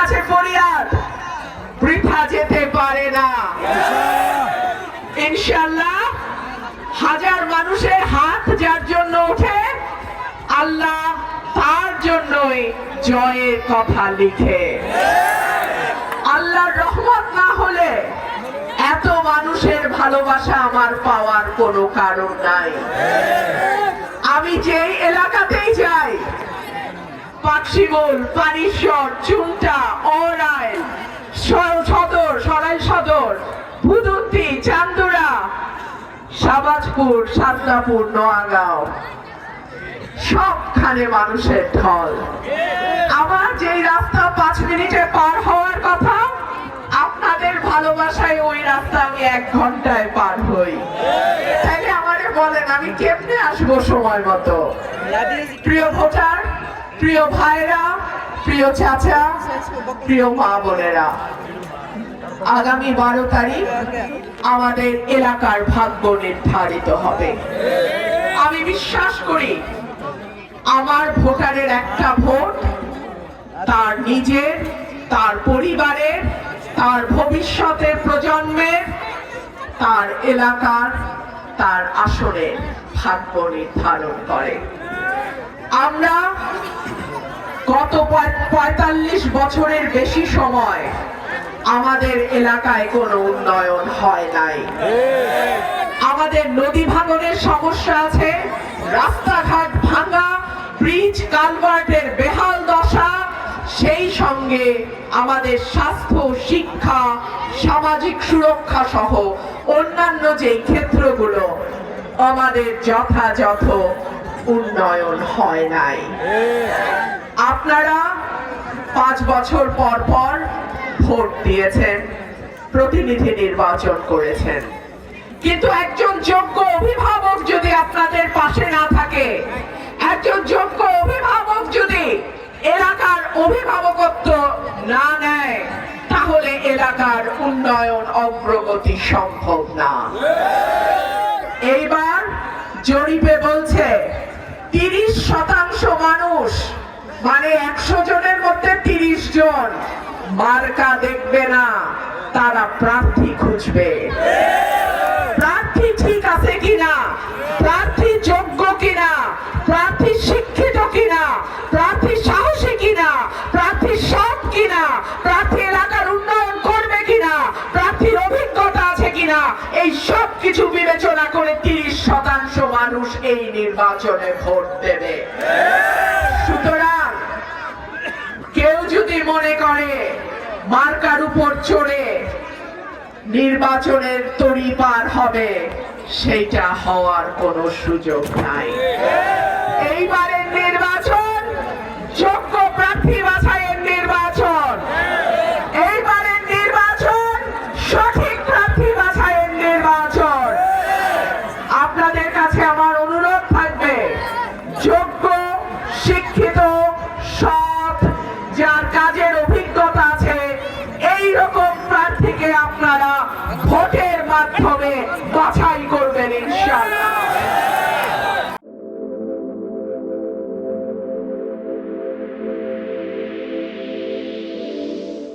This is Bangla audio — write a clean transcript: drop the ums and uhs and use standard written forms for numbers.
কাছে ফরিয়াদ বৃথা যেতে পারে না। ইনশাআল্লাহ হাজার মানুষের হাত যার জন্য ওঠে, আল্লাহ তার জন্যই জয়ের কথা লিখে। আল্লাহর রহমত না হলে এত মানুষের ভালোবাসা আমার পাওয়ার কোনো কারণ নাই। আমি যেই এলাকাতেই যাই, পাকশিমুল, পানিশ্বর, চুনটা, অরাইল, সদর, সরাইল সদর, ভুদুন্তি, চান্দুরা, শাহবাজপুর, সাদনাপুর, নোয়াগাঁও, সবখানে মানুষের ঢল। আমার যেই রাস্তা 5 মিনিটে পার হওয়ার কথা, আপনাদের ভালোবাসায় ওই রাস্তা আমি 1 ঘন্টায় পার হই। তাইলে আমারে বলেন আমি কেমনে আসবো সময় মতো? প্রিয় ভোটার, প্রিয় ভাইরা, প্রিয় চাচা, প্রিয় মা বোনেরা, আগামী 12 তারিখ আমাদের এলাকার ভাগ্য নির্ধারিত হবে। আমি বিশ্বাস করি আমার ভোটারের একটা ভোট তার নিজের, তার পরিবারের, তার ভবিষ্যতের প্রজন্মের, তার এলাকার, তার আসনের ভাগ্য নির্ধারণ করে। আমরা গত 45 বছরের বেশি সময় আমাদের এলাকায় কোনো উন্নয়ন হয় নাই। আমাদের নদী ভাঙনের সমস্যা আছে, রাস্তাঘাট ভাঙা, ব্রিজ কালভার্টের বেহাল দশা, সেই সঙ্গে আমাদের স্বাস্থ্য, শিক্ষা, সামাজিক সুরক্ষা সহ অন্যান্য যে ক্ষেত্রগুলো আমাদের যথাযথ উন্নয়ন হয় নাই। আপনারা 5 বছর পর পর ভোট দিয়েছেন, প্রতিনিধি নির্বাচন করেছেন, কিন্তু একজন যোগ্য অভিভাবক যদি আপনাদের পাশে না থাকে, একজন যোগ্য অভিভাবক যদি এলাকার অভিভাবকত্ব না নেয়, তাহলে এলাকার উন্নয়ন, অগ্রগতি সম্ভব না। এইবার জরিপে বলছে 30% মানুষ, মানে 100 জনের মধ্যে 30 জন মার্কা দেখবে না, তারা প্রার্থী খুঁজবে। প্রার্থী ঠিক আছে কিনা, প্রার্থী যোগ্য কিনা, প্রার্থী শিক্ষিত কিনা, প্রার্থী সাহসী কিনা, প্রার্থী সৎ কিনা, প্রার্থী এলাকার উন্নয়ন করবে কিনা, প্রার্থীর অভিজ্ঞতা আছে কিনা, এই সব কিছু বিবেচনা করে 30% মানুষ এই নির্বাচনে ভোট দেবে। সুতরাং কেউ যদি মনে করে মার্কার উপর চড়ে নির্বাচনের তরি পার হবে, সেইটা হওয়ার কোনো সুযোগ নাই। এইবারের নির্বাচন যোগ্য প্রার্থী বাছাই